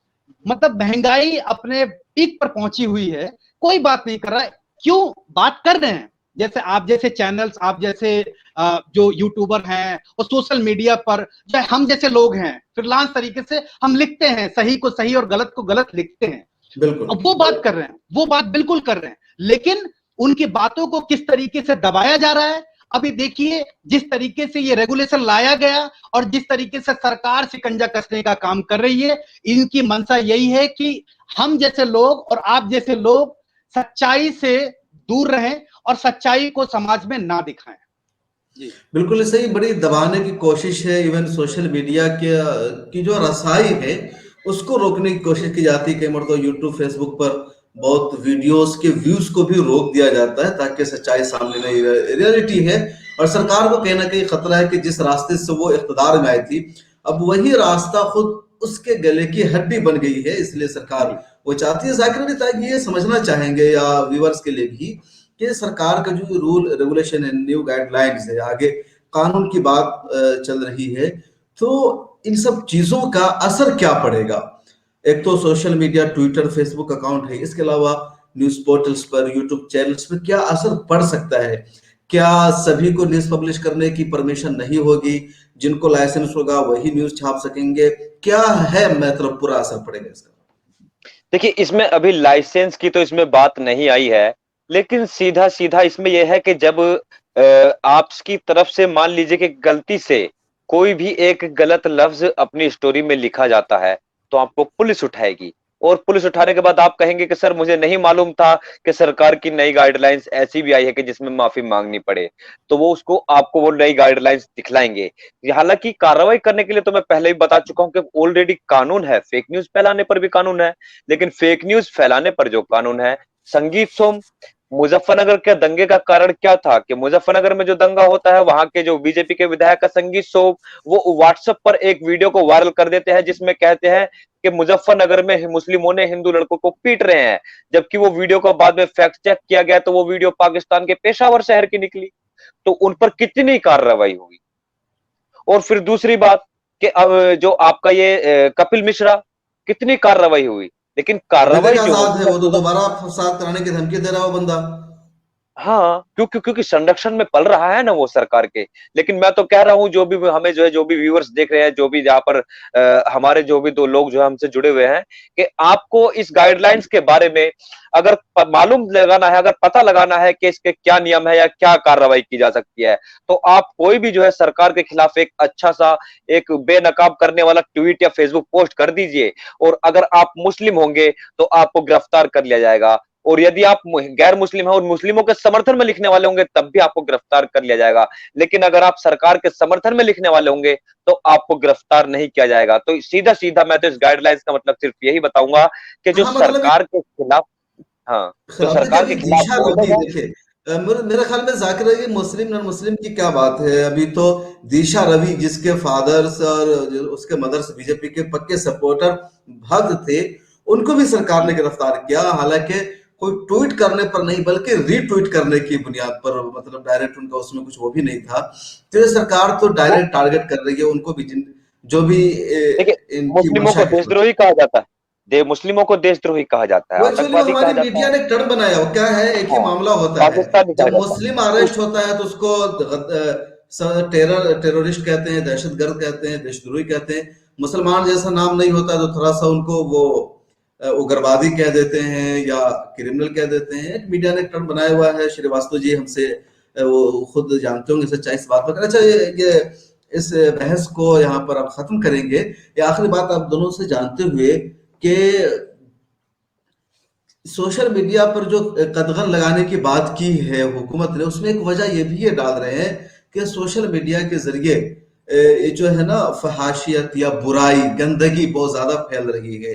मतलब महंगाई अपने पीक पर पहुंची हुई है, कोई बात नहीं कर रहा है। क्यों बात कर रहे हैं? जैसे आप जैसे चैनल्स, आप जैसे जो यूट्यूबर हैं, और सोशल मीडिया पर जो हम जैसे लोग हैं, फ्रीलांस तरीके से हम लिखते हैं, सही को सही और गलत को गलत लिखते हैं। बिल्कुल। अब वो बात कर रहे हैं, वो बात बिल्कुल कर रहे हैं, लेकिन उनकी बातों को किस तरीके से दबाया जा रहा है। अभी देखिए जिस तरीके से ये रेगुलेशन लाया गया और जिस तरीके से सरकार शिकंजा कसने का काम कर रही है, इनकी मंशा यही है कि हम जैसे लोग और आप जैसे लोग सच्चाई से दूर रहें और सच्चाई को समाज में ना दिखाएं। जी बिल्कुल सही, बड़ी दबाने की कोशिश है। इवन सोशल मीडिया के की जो रसाई है उसको रोकने की कोशिश की जाती है। कई बार तो यूट्यूब फेसबुक पर बहुत वीडियोस के व्यूज को भी रोक दिया जाता है ताकि सच्चाई सामने नहीं रहे। रियलिटी है, और सरकार को कहीं ना कहीं खतरा है कि जिस रास्ते से वो इख्तिदार में आई थी, अब वही रास्ता खुद उसके गले की हड्डी बन गई है। इसलिए सरकार वो चाहती है। जाकिर अली ताकि ये समझना चाहेंगे या व्यूअर्स के लिए भी कि सरकार का जो रूल रेगुलेशन है, न्यू गाइडलाइंस है, आगे कानून की बात चल रही है, तो इन सब चीजों का असर क्या पड़ेगा? एक तो social media, Twitter, Facebook account है, इसके अलावा न्यूज पोर्टल्स पर, यूट्यूब चैनल्स पर क्या असर पड़ सकता है? क्या सभी को न्यूज पब्लिश करने की परमिशन नहीं होगी? जिनको लाइसेंस होगा वही न्यूज छाप सकेंगे? क्या है मतलब पूरा असर पड़ेगा इसका? देखिए, इसमें अभी लाइसेंस की तो इसमें बात नहीं आई है, लेकिन सीधा सीधा इसमें यह है कि जब आपकी तरफ से मान लीजिए कि गलती से कोई भी एक गलत लफ्ज अपनी स्टोरी में लिखा जाता है, तो आपको पुलिस उठाएगी, और पुलिस उठाने के बाद आप कहेंगे कि सर मुझे नहीं मालूम था कि सरकार की नई गाइडलाइंस ऐसी भी आई है कि जिसमें माफी मांगनी पड़े। तो वो उसको आपको वो नई गाइडलाइंस दिखलाएंगे। हालांकि कार्रवाई करने के लिए तो मैं पहले ही बता चुका हूं कि ऑलरेडी कानून है, फेक न्यूज फैलाने पर भी कानून है, लेकिन फेक न्यूज फैलाने पर जो कानून है, संगीत सोम, मुजफ्फरनगर के दंगे का कारण क्या था कि मुजफ्फरनगर में जो दंगा होता है, वहां के जो बीजेपी के विधायक का संगीत सोम, वो व्हाट्सएप पर एक वीडियो को वायरल कर देते हैं जिसमें कहते हैं कि मुजफ्फरनगर में मुस्लिमों ने हिंदू लड़कों को पीट रहे हैं, जबकि वो वीडियो को बाद में फैक्ट चेक किया गया तो वो वीडियो पाकिस्तान के पेशावर शहर की निकली। तो उन पर कितनी कार्रवाई हुई। और फिर दूसरी बात कि अब जो आपका ये कपिल मिश्रा, कितनी कार्रवाई हुई, लेकिन अभी तक कार्रवाई जो आजाद है, वो तो होगी दोबारा फसाद कराने की धमकी दे रहा है वो बंदा। हाँ, क्योंकि संरक्षण में पल रहा है ना वो सरकार के। लेकिन मैं तो कह रहा हूँ जो भी हमें जो है, जो भी व्यूअर्स देख रहे हैं, जो भी जहाँ पर हमारे जो भी दो लोग जो है हमसे जुड़े हुए हैं, कि आपको इस गाइडलाइंस के बारे में अगर मालूम लगाना है, अगर पता लगाना है कि इसके क्या नियम है या क्या कार्रवाई की जा सकती है, तो आप कोई भी जो है सरकार के खिलाफ एक अच्छा सा एक बेनकाब करने वाला ट्वीट या फेसबुक पोस्ट कर दीजिए, और अगर आप मुस्लिम होंगे तो आपको गिरफ्तार कर लिया जाएगा, और यदि आप गैर मुस्लिम हैं और मुस्लिमों के समर्थन में लिखने वाले होंगे तब भी आपको गिरफ्तार कर लिया जाएगा। लेकिन अगर आप सरकार के समर्थन में लिखने वाले होंगे तो आपको गिरफ्तार नहीं किया जाएगा। तो सीधा सीधा मैं तो इस गाइडलाइंस का मतलब सिर्फ यही बताऊंगा कि जो हाँ, मतलब सरकार के खिलाफ, हाँ, जो खिलाफ देखिए, सरकार के अभी खिलाफ दिशा रवि बोलेगा। देखिए, मेरे ख्याल में जाकिर है कि मुस्लिम नॉन मुस्लिम की क्या बात है। अभी तो दिशा रवि जिसके फादर्स और उसके मदर्स बीजेपी के पक्के सपोर्टर भक्त थे, उनको भी सरकार ने गिरफ्तार किया। हालांकि कोई ट्वीट करने पर नहीं बल्कि रीट्वीट करने की बुनियाद पर, मतलब डायरेक्ट उनका उसमें कुछ वो भी नहीं था। तो ये सरकार तो वो डायरेक्ट टारगेट कर रही है उनको भी, जो भी देखिए, इनकी मुस्लिमों मंशा को के खिलाफ। देशद्रोही कहा जाता है, मुस्लिमों को देशद्रोही कहा जाता है, वो एक्चुअली आतंकवादी कहा हमारी जाता मीडिया है, ने एक टर्म बनाया हो, क्या है, एक ही हाँ, मामला होता है। पाकिस्तानी कहा जब जाता है। मुस्लिम तो अरेस्ट होता है तो उसको टेररिस्ट कहते हैं, दहशतगर्द कहते हैं, देशद्रोही कहते हैं। मुसलमान जैसा नाम नहीं होता तो थोड़ा सा उनको वो उग्रवादी कह देते हैं या क्रिमिनल कह देते हैं। एक मीडिया ने एक टर्म बनाया हुआ है। श्रीवास्तव जी हमसे वो खुद जानते होंगे सच्चाई इस बात पर। अच्छा, ये इस बहस को यहाँ पर आप खत्म करेंगे। ये आखिरी बात आप दोनों से जानते हुए कि सोशल मीडिया पर जो कदगन लगाने की बात की है हुकूमत ने, उसमें एक वजह ये भी ये डाल रहे हैं कि सोशल मीडिया के जरिए ये जो है ना फहाशियत या बुराई गंदगी बहुत ज्यादा फैल रही है।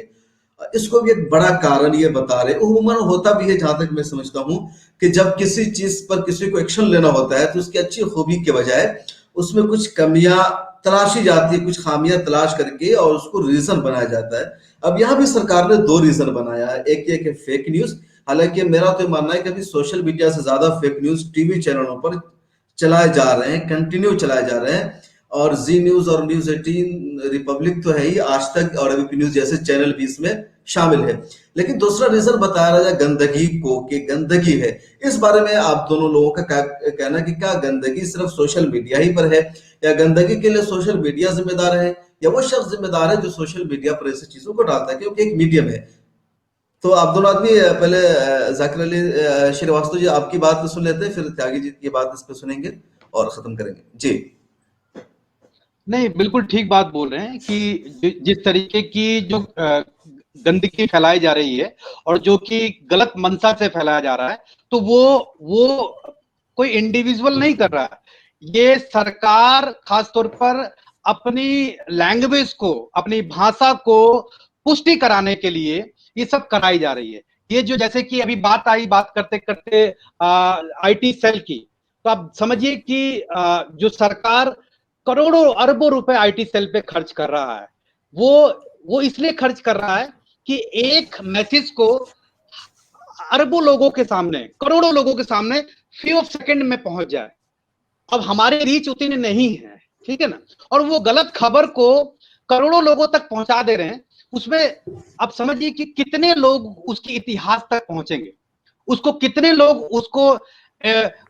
इसको भी एक बड़ा कारण ये बता रहे, उमूमन होता भी है जहां तक मैं समझता हूँ कि जब किसी चीज पर किसी को एक्शन लेना होता है तो उसकी अच्छी खूबी के बजाय उसमें कुछ कमियां तलाशी जाती है, कुछ खामियां तलाश करके और उसको रीजन बनाया जाता है। अब यहाँ भी सरकार ने दो रीजन बनाया है, एक ये कि फेक न्यूज। हालांकि मेरा तो मानना है कि अभी सोशल मीडिया से ज्यादा फेक न्यूज टीवी चैनलों पर चलाए जा रहे हैं, कंटिन्यू चलाए जा रहे हैं। और जी न्यूज और न्यूज 18, रिपब्लिक तो है ही, आज तक और एबीपी न्यूज जैसे चैनल भी इसमें शामिल है। लेकिन दूसरा रीजन बताया जा गंदगी को, कि गंदगी है। इस बारे में आप दोनों लोगों का क्या कहना, कि क्या गंदगी सिर्फ सोशल मीडिया ही पर है, या गंदगी के लिए सोशल मीडिया जिम्मेदार है, या वो शख्स जिम्मेदार है जो सोशल मीडिया पर ऐसी चीजों को डालता है, क्योंकि एक मीडियम है। तो आप दोनों आदमी पहले जाकिर अली श्रीवास्तव जी आपकी बात सुन लेते हैं, फिर त्यागी जी की बात इस पे सुनेंगे और खत्म करेंगे जी। नहीं, बिल्कुल ठीक बात बोल रहे हैं कि जिस तरीके की जो गंदगी फैलाई जा रही है और जो कि गलत मंशा से फैलाया जा रहा है, तो वो कोई इंडिविजुअल नहीं कर रहा है। ये सरकार खासतौर पर अपनी लैंग्वेज को, अपनी भाषा को पुष्टि कराने के लिए ये सब कराई जा रही है। ये जो जैसे कि अभी बात करते करते आईटी सेल की, तो आप समझिए कि जो सरकार करोड़ों अरबों रुपए आईटी सेल पे खर्च कर रहा है, वो इसलिए खर्च कर रहा है कि एक मैसेज को अरबों लोगों के सामने, करोड़ों लोगों के सामने फ्यू ऑफ सेकंड में पहुंच जाए। अब हमारे रीच उतनी नहीं है, ठीक है ना, और वो गलत खबर को करोड़ों लोगों तक पहुंचा दे रहे हैं। उसमें आप समझिए कि कितने लोग उसके इतिहास तक पहुंचेंगे, उसको कितने लोग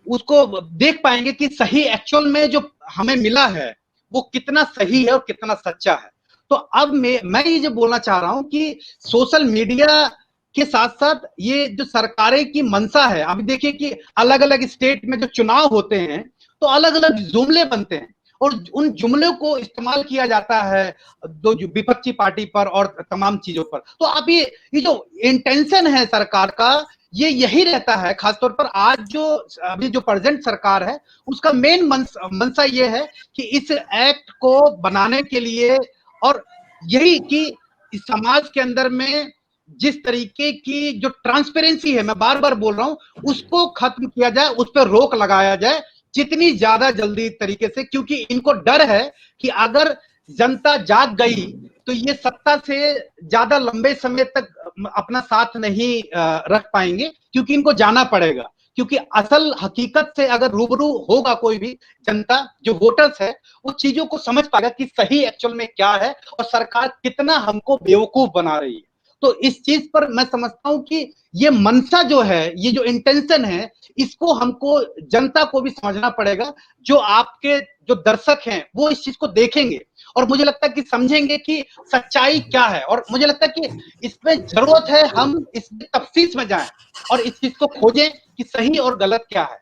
उसको देख पाएंगे कि सही एक्चुअल में जो हमें मिला है वो कितना सही है और कितना सच्चा है। तो अब मैं ये जो बोलना चाह रहा हूं कि सोशल मीडिया के साथ साथ ये जो सरकारें की मंशा है, अभी देखिए कि अलग अलग स्टेट में जो चुनाव होते हैं तो अलग अलग जुमले बनते हैं और उन जुमलों को इस्तेमाल किया जाता है दो विपक्षी पार्टी पर और तमाम चीजों पर। तो अब ये जो इंटेंशन है सरकार का, ये यही रहता है। खासतौर पर आज जो अभी जो प्रेजेंट सरकार है उसका मेन मंशा ये है कि इस एक्ट को बनाने के लिए, और यही कि इस समाज के अंदर में जिस तरीके की जो ट्रांसपेरेंसी है, मैं बार बार बोल रहा हूं, उसको खत्म किया जाए, उस पर रोक लगाया जाए जितनी ज्यादा जल्दी तरीके से, क्योंकि इनको डर है कि अगर जनता जाग गई तो ये सत्ता से ज्यादा लंबे समय तक अपना साथ नहीं रख पाएंगे, क्योंकि इनको जाना पड़ेगा। क्योंकि असल हकीकत से अगर रूबरू होगा कोई भी जनता, जो वोटर्स है, वो चीजों को समझ पाएगा कि सही एक्चुअल में क्या है और सरकार कितना हमको बेवकूफ बना रही है। तो इस चीज पर मैं समझता हूं कि ये मंशा जो है, ये जो इंटेंशन है, इसको हमको जनता को भी समझना पड़ेगा। जो आपके जो दर्शक हैं वो इस चीज को देखेंगे और मुझे लगता है कि समझेंगे कि सच्चाई क्या है, और मुझे लगता है कि इसमें जरूरत है हम इसमें तफ्सीस में जाएं और इस चीज को खोजें कि सही और गलत क्या है।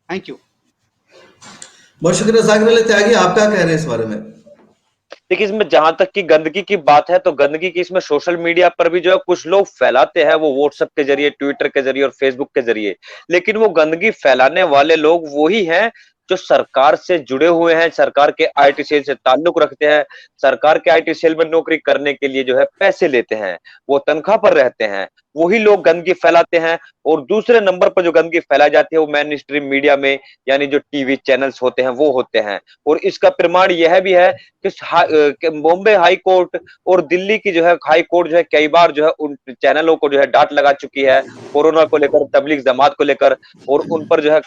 Thank you. बहुत शुक्रिया जाकिर अली त्यागी, आप क्या कह रहे हैं इस बारे में? देखिए, इसमें जहां तक की गंदगी की बात है तो गंदगी की इसमें सोशल मीडिया पर भी जो है कुछ लोग फैलाते हैं, वो व्हाट्सएप के जरिए, ट्विटर के जरिए और फेसबुक के जरिए। लेकिन वो गंदगी फैलाने वाले लोग वही हैं जो सरकार से जुड़े हुए हैं, सरकार के आईटी सेल से ताल्लुक रखते हैं, सरकार के आईटी सेल में नौकरी करने के लिए जो है पैसे लेते हैं, वो तनख्वाह पर रहते हैं। वही लोग गंदगी फैलाते हैं। और दूसरे नंबर पर जो गंदगी फैलाई जाती है वो मेन स्ट्रीम मीडिया में, यानी जो टीवी चैनल्स होते हैं वो होते हैं। और इसका प्रमाण यह भी है कि बॉम्बे हाई कोर्ट और दिल्ली की जो है हाई कोर्ट जो है कई बार जो है उन चैनलों को जो है डांट लगा चुकी है कोरोना को लेकर, तबलीग जमात को लेकर, और उन पर जो है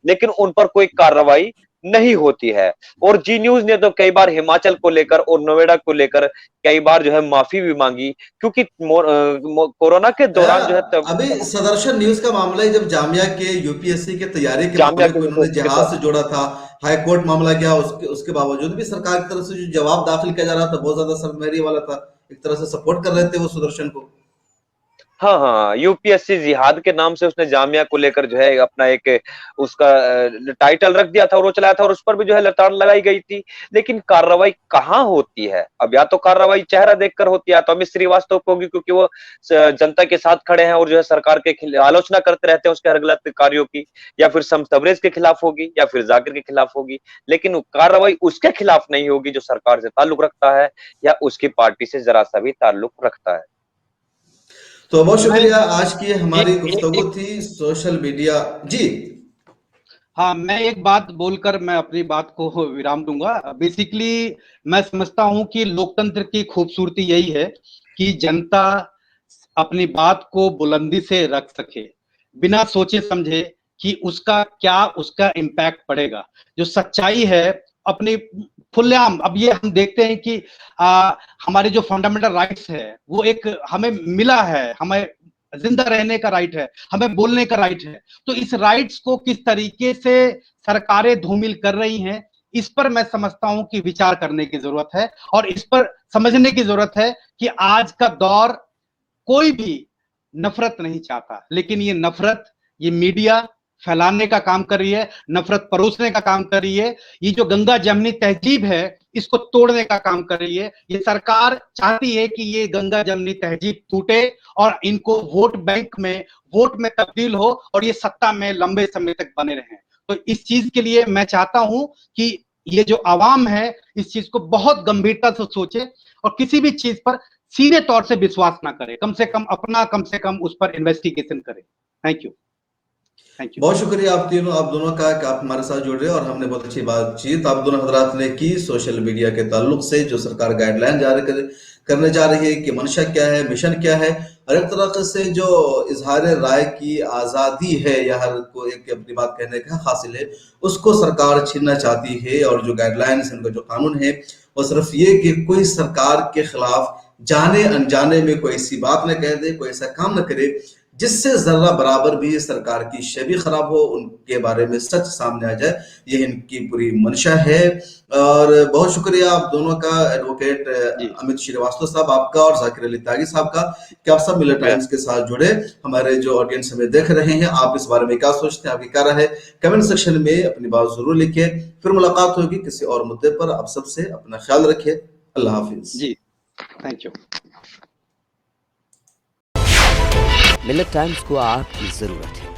लेकिन उन पर कोई कार्रवाई नहीं होती है। और जी न्यूज ने तो कई बार हिमाचल को लेकर और नोएडा को लेकर कई बार जो है माफी भी मांगी, क्योंकि कोरोना के दौरान जो है अभी सदर्शन न्यूज का मामला है, जब जामिया के यूपीएससी के तैयारी के जामिया मामले को इन्होंने जहाज से जोड़ा था, हाई कोर्ट मामला गया, उसके बावजूद भी सरकार की तरफ से जो जवाब दाखिल किया जा रहा था बहुत ज्यादा सरमहरी वाला था, एक तरह से सपोर्ट कर रहे थे वो सुदर्शन को। हाँ हाँ, यूपीएससी जिहाद के नाम से उसने जामिया को लेकर जो है अपना एक उसका टाइटल रख दिया था और वो चलाया था, और उस पर भी जो है लताड़ लगाई गई थी। लेकिन कार्रवाई कहाँ होती है? अब या तो कार्रवाई चेहरा देखकर होती है, या तो अमित श्रीवास्तव को होगी क्योंकि वो जनता के साथ खड़े हैं और जो है सरकार के आलोचना करते रहते हैं उसके हर गलत कार्यों की, या फिर शम्स तबरेज के खिलाफ होगी, या फिर जाकिर के खिलाफ होगी। लेकिन कार्रवाई उसके खिलाफ नहीं होगी जो सरकार से ताल्लुक रखता है या उसकी पार्टी से जरा सा भी ताल्लुक रखता है। तो बहुत मैं शुक्रिया, आज की एक हमारी एक गुफ्तगू एक थी सोशल मीडिया। जी। हाँ, मैं एक बात बोलकर मैं अपनी बात को विराम दूंगा। बेसिकली मैं समझता हूं कि लोकतंत्र की खूबसूरती यही है कि जनता अपनी बात को बुलंदी से रख सके, बिना सोचे समझे कि उसका इम्पैक्ट पड़ेगा। जो सच्चाई है अपनी खुलेआम, अब ये हम देखते हैं कि हमारे जो फंडामेंटल राइट्स है वो एक हमें मिला है, हमें जिंदा रहने का राइट है, हमें बोलने का राइट है। तो इस राइट्स को किस तरीके से सरकारें धूमिल कर रही हैं, इस पर मैं समझता हूं कि विचार करने की जरूरत है, और इस पर समझने की जरूरत है कि आज का दौर कोई भी नफरत नहीं चाहता, लेकिन ये नफरत, ये मीडिया फैलाने का काम कर रही है, नफरत परोसने का काम कर रही है। ये जो गंगा जमनी तहजीब है इसको तोड़ने का काम कर रही है। ये सरकार चाहती है कि ये गंगा जमनी तहजीब टूटे और इनको वोट में तब्दील हो और ये सत्ता में लंबे समय तक बने रहें। तो इस चीज के लिए मैं चाहता हूं कि ये जो आवाम है इस चीज को बहुत गंभीरता से सोचे और किसी भी चीज पर सीधे तौर से विश्वास ना करे, कम से कम उस पर इन्वेस्टिगेशन करे। Thank you. बहुत शुक्रिया आप दोनों का कि आप हमारे साथ जुड़ रहे हैं और हमने बहुत अच्छी बातचीत आप दोनों हजरात ने की सोशल मीडिया के ताल्लुक से, जो सरकार गाइडलाइन जारी करने जा रही है कि मंशा क्या है, मिशन क्या है, हर एक तरह से जो इजहार राय की आजादी है या हर को एक अपनी बात कहने का हासिल है, उसको सरकार छीनना चाहती है। और जो गाइडलाइंस, इनका जो कानून है वो सिर्फ ये कि कोई सरकार के खिलाफ जाने अनजाने में कोई ऐसी बात न कह दे, कोई ऐसा काम न करे जिससे जर्रा बराबर भी सरकार की छवि खराब हो, उनके बारे में सच सामने आ जाए। ये इनकी पूरी मंशा है। और बहुत शुक्रिया आप दोनों का, एडवोकेट अमित श्रीवास्तव साहब आपका और जाकिर अली त्यागी साहब का, कि आप सब मिलर टाइम्स के साथ जुड़े। हमारे जो ऑडियंस हमें देख रहे हैं, आप इस बारे में क्या सोचते हैं, आपकी क्या राय है, कमेंट सेक्शन में अपनी बात जरूर लिखिए। फिर मुलाकात होगी किसी और मुद्दे पर। आप सबसे अपना ख्याल रखिए। अल्लाह हाफिज। जी, थैंक यू। मिलर टाइम्स को आपकी जरूरत है,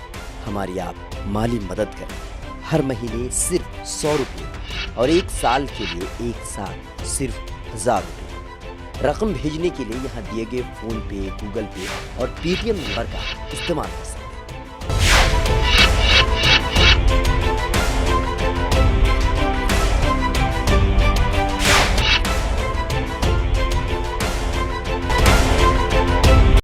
हमारी आप माली मदद करें। हर महीने सिर्फ 100 रुपये और 1 साल के लिए एक साथ सिर्फ 1000 रुपये। रकम भेजने के लिए यहाँ दिए गए फोन पे, गूगल पे और पेटीएम नंबर का इस्तेमाल कर सकते हैं।